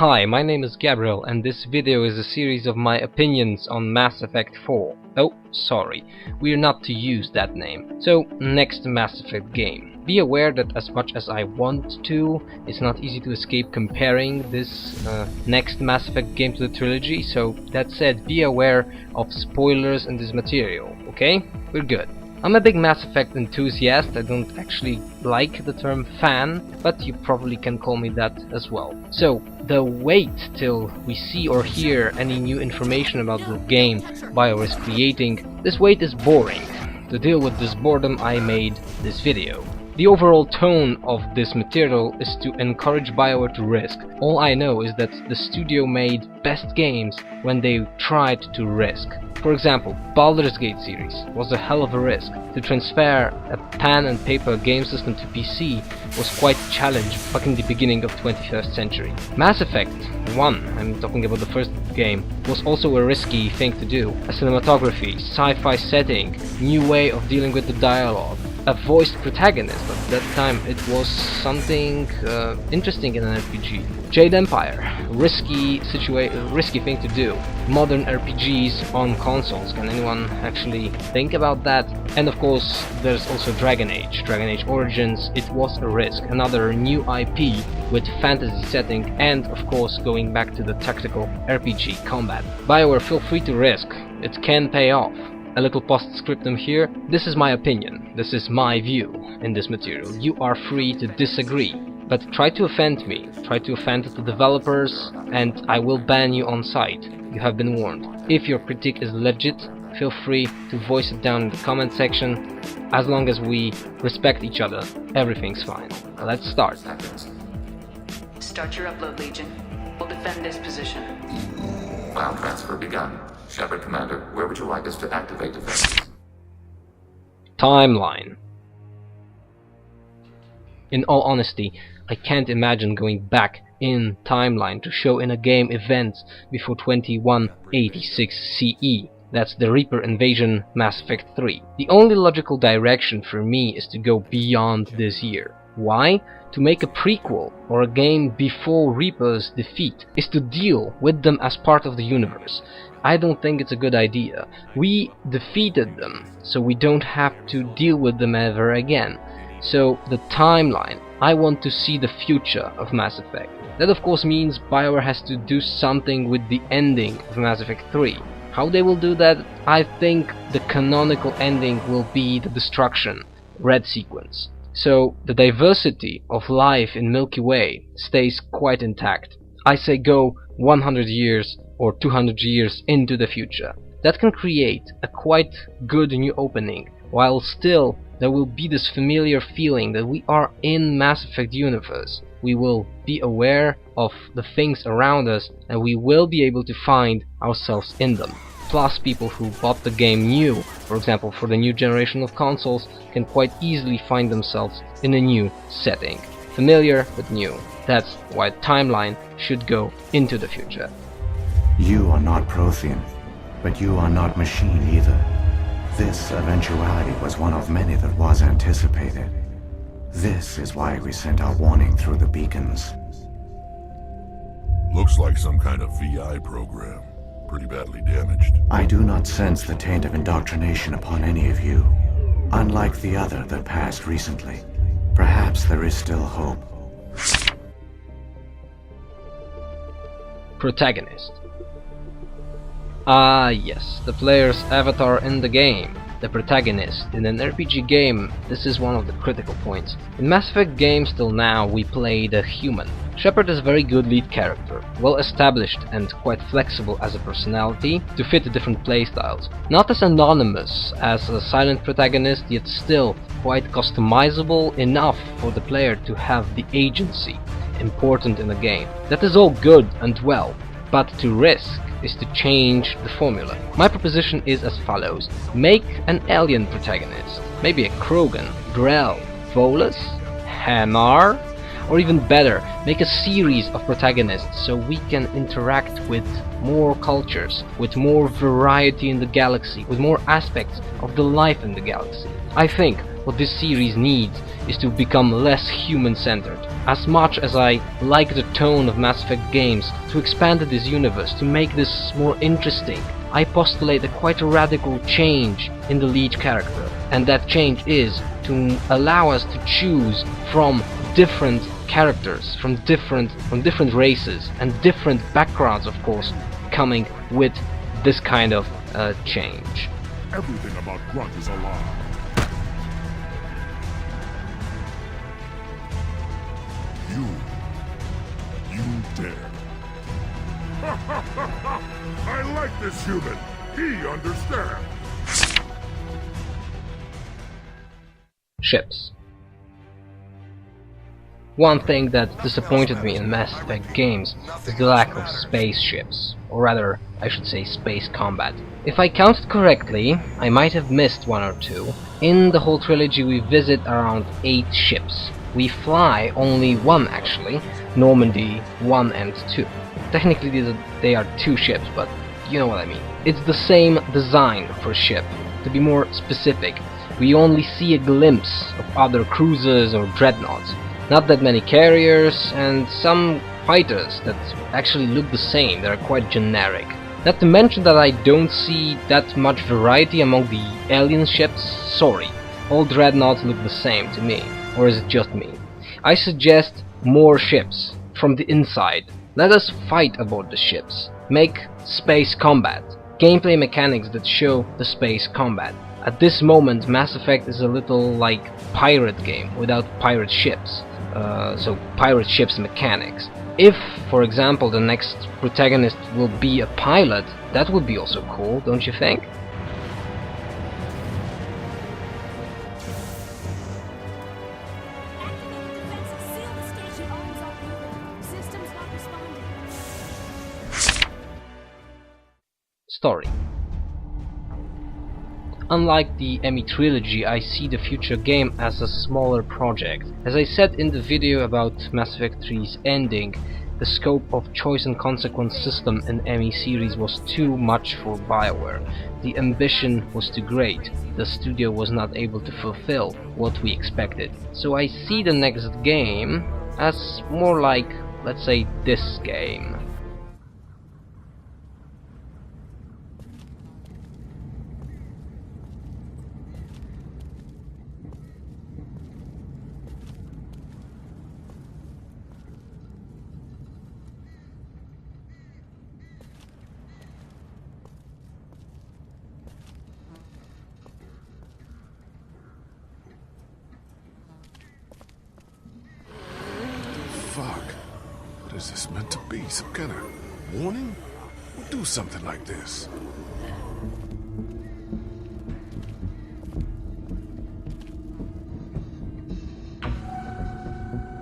Hi, my name is Gabriel and this video is a series of my opinions on Mass Effect 4. Oh, sorry, we're not to use that name. So, next Mass Effect game. Be aware that as much as I want to, it's not easy to escape comparing this next Mass Effect game to the trilogy, so that said, be aware of spoilers in this material, okay? We're good. I'm a big Mass Effect enthusiast. I don't actually like the term fan, but you probably can call me that as well. So, the wait till we see or hear any new information about the game BioWare is creating, this wait is boring. To deal with this boredom, I made this video. The overall tone of this material is to encourage BioWare to risk. All I know is that the studio made best games when they tried to risk. For example, Baldur's Gate series was a hell of a risk. To transfer a pen and paper game system to PC was quite a challenge back in the beginning of 21st century. Mass Effect 1, I'm talking about the first game, was also a risky thing to do. A cinematography, sci-fi setting, new way of dealing with the dialogue, a voiced protagonist. At that time it was something interesting in an RPG. Jade Empire, risky thing to do. Modern RPGs on consoles, can anyone actually think about that? And of course there's also Dragon Age Origins. It was a risk, another new IP with fantasy setting and of course going back to the tactical RPG combat. BioWare, feel free to risk, it can pay off. A little postscriptum here, this is my opinion, this is my view in this material. You are free to disagree, but try to offend me, try to offend the developers, and I will ban you on site. You have been warned. If your critique is legit, feel free to voice it down in the comment section. As long as we respect each other, everything's fine. Let's start. Start your upload, Legion. We'll defend this position. File transfer begun. Shepard Commander, where would you like us to activate defenses? Timeline. In all honesty, I can't imagine going back in timeline to show in a game events before 2186 CE. That's the Reaper invasion, Mass Effect 3. The only logical direction for me is to go beyond this year. Why? To make a prequel or a game before Reaper's defeat is to deal with them as part of the universe. I don't think it's a good idea. We defeated them, so we don't have to deal with them ever again. So the timeline, I want to see the future of Mass Effect. That of course means BioWare has to do something with the ending of Mass Effect 3. How they will do that? I think the canonical ending will be the destruction, red sequence. So the diversity of life in Milky Way stays quite intact. I say go 100 years or 200 years into the future. That can create a quite good new opening, while still there will be this familiar feeling that we are in Mass Effect universe. We will be aware of the things around us and we will be able to find ourselves in them. Plus, people who bought the game new, for example for the new generation of consoles, can quite easily find themselves in a new setting. Familiar but new. That's why timeline should go into the future. You are not Prothean, but you are not machine either. This eventuality was one of many that was anticipated. This is why we sent our warning through the beacons. Looks like some kind of VI program. Pretty badly damaged. I do not sense the taint of indoctrination upon any of you. Unlike the other that passed recently. Perhaps there is still hope. Protagonist. Ah yes, the player's avatar in the game. The protagonist. In an RPG game, this is one of the critical points. In Mass Effect games till now, we played a human. Shepard is a very good lead character, well established and quite flexible as a personality to fit the different playstyles. Not as anonymous as a silent protagonist, yet still quite customizable enough for the player to have the agency important in the game. That is all good and well, but to risk is to change the formula. My proposition is as follows. Make an alien protagonist. Maybe a Krogan, Grell, Volus, Hamar, or even better, make a series of protagonists so we can interact with more cultures, with more variety in the galaxy, with more aspects of the life in the galaxy. I think what this series needs is to become less human-centered. As much as I like the tone of Mass Effect games, to expand this universe, to make this more interesting, I postulate quite a radical change in the lead character. And that change is to allow us to choose from different characters, from different races and different backgrounds, of course, coming with this kind of change. Everything about Grunt is a lie. You dare. I like this human. He understands. Ships. One thing that disappointed me in Mass Effect games is the lack of spaceships, or rather, I should say space combat. If I counted correctly, I might have missed one or two. In the whole trilogy we visit around 8 ships. We fly only one actually, Normandy 1 and 2. Technically they are 2 ships, but you know what I mean. It's the same design for a ship. To be more specific, we only see a glimpse of other cruisers or dreadnoughts. Not that many carriers, and some fighters that actually look the same, they're quite generic. Not to mention that I don't see that much variety among the alien ships. Sorry, all dreadnoughts look the same to me. Or is it just me? I suggest more ships from the inside. Let us fight aboard the ships. Make space combat. Gameplay mechanics that show the space combat. At this moment, Mass Effect is a little like pirate game without pirate ships. So pirate ships mechanics. If, for example, the next protagonist will be a pilot, that would be also cool, don't you think? Story. Unlike the ME trilogy, I see the future game as a smaller project. As I said in the video about Mass Effect 3's ending, the scope of choice and consequence system in ME series was too much for BioWare. The ambition was too great. The studio was not able to fulfill what we expected. So I see the next game as more like, let's say, this game. Fuck. What is this meant to be? Some kind of warning? We'll do something like this.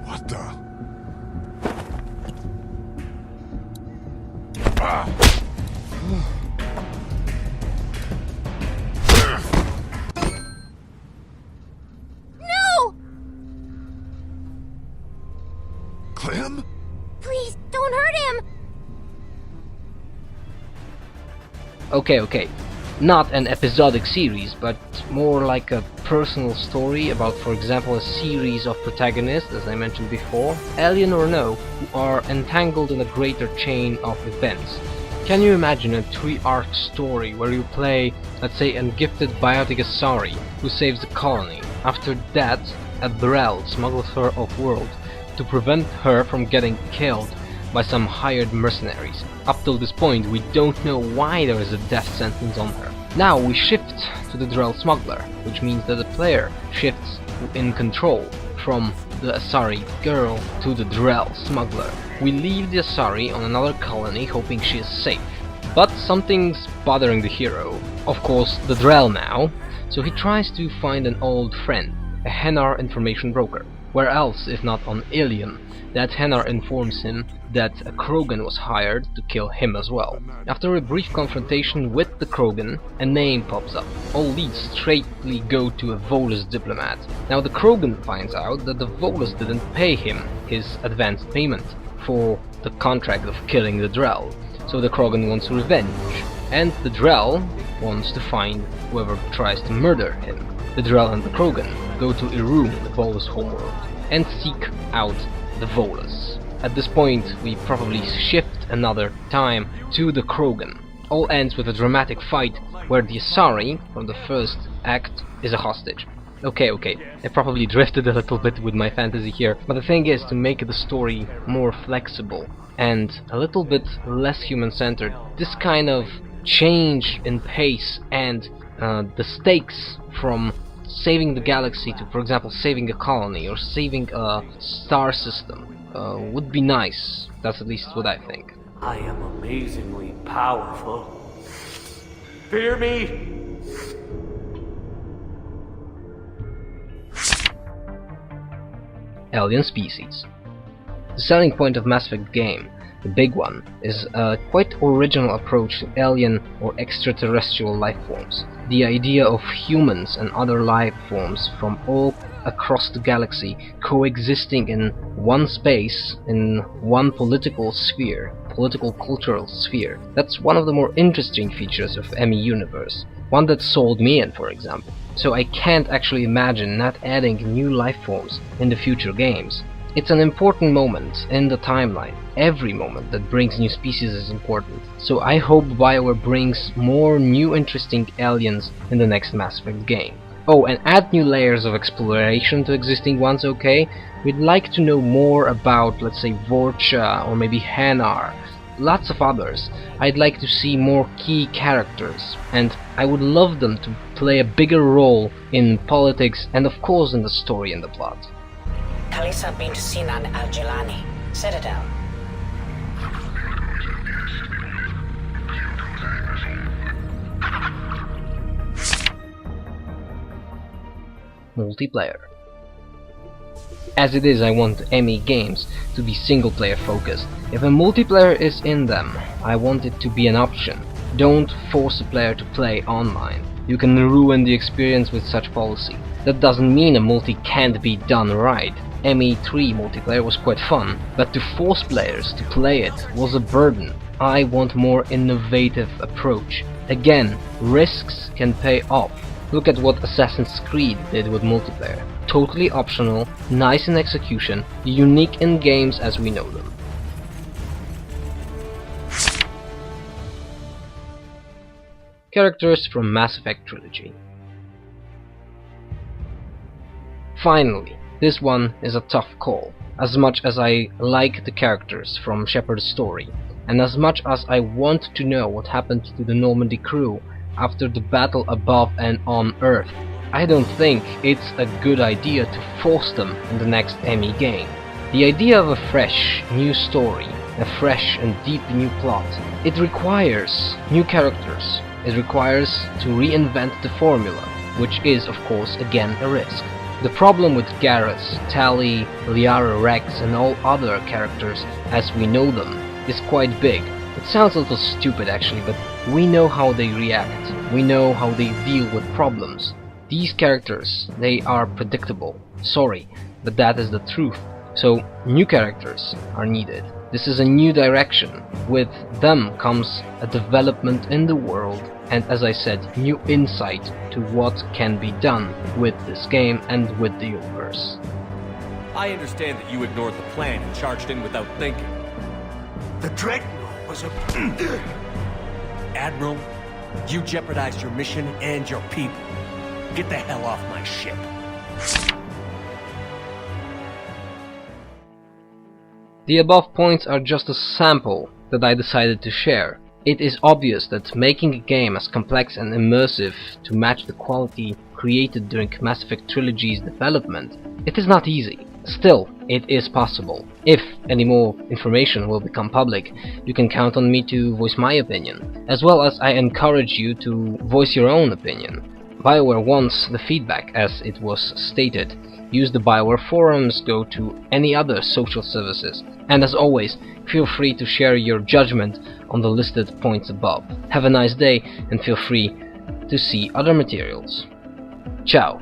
What the? Ah! Clem? Please, don't hurt him! Okay. Not an episodic series, but more like a personal story about, for example, a series of protagonists, as I mentioned before, alien or no, who are entangled in a greater chain of events. Can you imagine a 3-arc story where you play, let's say, a gifted biotic Asari who saves the colony? After that, a Drell smuggles her off-world to prevent her from getting killed by some hired mercenaries. Up till this point, we don't know why there is a death sentence on her. Now we shift to the Drell smuggler, which means that the player shifts in control from the Asari girl to the Drell smuggler. We leave the Asari on another colony hoping she is safe. But something's bothering the hero. Of course, the Drell now. So he tries to find an old friend, a Hanar information broker. Where else if not on Ilion? That Hanar informs him that a Krogan was hired to kill him as well. After a brief confrontation with the Krogan, a name pops up. All leads straightly go to a Volus diplomat. Now the Krogan finds out that the Volus didn't pay him his advance payment for the contract of killing the Drell. So the Krogan wants revenge, and the Drell wants to find whoever tries to murder him. the Drell and the Krogan go to a room in the Volus homeworld and seek out the Volus. At this point, we probably shift another time to the Krogan. All ends with a dramatic fight where the Asari from the first act is a hostage. Okay, I probably drifted a little bit with my fantasy here, but the thing is to make the story more flexible and a little bit less human-centered. This kind of change in pace and the stakes from saving the galaxy to, for example, saving a colony or saving a star system would be nice. That's at least what I think. I am amazingly powerful. Fear me? Alien species. The selling point of Mass Effect game, the big one, is a quite original approach to alien or extraterrestrial life forms. The idea of humans and other life forms from all across the galaxy coexisting in one space, in one political cultural sphere. That's one of the more interesting features of ME universe. One that sold me in, for example. So I can't actually imagine not adding new life forms in the future games. It's an important moment in the timeline. Every moment that brings new species is important. So I hope BioWare brings more new interesting aliens in the next Mass Effect game. Oh, and add new layers of exploration to existing ones, okay? We'd like to know more about, let's say, Vorcha or maybe Hanar. Lots of others. I'd like to see more key characters, and I would love them to play a bigger role in politics and of course in the story and the plot. Kalisa bint Sinan al-Jilani, Citadel. Multiplayer. As it is, I want ME games to be single-player focused. If a multiplayer is in them, I want it to be an option. Don't force a player to play online. You can ruin the experience with such policy. That doesn't mean a multi can't be done right. ME3 multiplayer was quite fun, but to force players to play it was a burden. I want more innovative approach. Again, risks can pay off. Look at what Assassin's Creed did with multiplayer. Totally optional, nice in execution, unique in games as we know them. Characters from Mass Effect trilogy. Finally, this one is a tough call. As much as I like the characters from Shepard's story, and as much as I want to know what happened to the Normandy crew after the battle above and on Earth, I don't think it's a good idea to force them in the next ME game. The idea of a fresh, new story, a fresh and deep new plot, it requires new characters. It requires to reinvent the formula, which is, of course, again a risk. The problem with Garrus, Tali, Liara Rex and all other characters as we know them is quite big. It sounds a little stupid actually, but we know how they react. We know how they deal with problems. These characters, they are predictable. Sorry, but that is the truth. So new characters are needed. This is a new direction. With them comes a development in the world and, as I said, new insight to what can be done with this game and with the universe. I understand that you ignored the plan and charged in without thinking. The Dreadnought was a... Admiral, you jeopardized your mission and your people. Get the hell off my ship. The above points are just a sample that I decided to share. It is obvious that making a game as complex and immersive to match the quality created during Mass Effect Trilogy's development, it is not easy. Still, it is possible. If any more information will become public, you can count on me to voice my opinion, as well as I encourage you to voice your own opinion. BioWare wants the feedback, as it was stated. Use the BioWare forums, go to any other social services, and as always, feel free to share your judgment on the listed points above. Have a nice day, and feel free to see other materials. Ciao!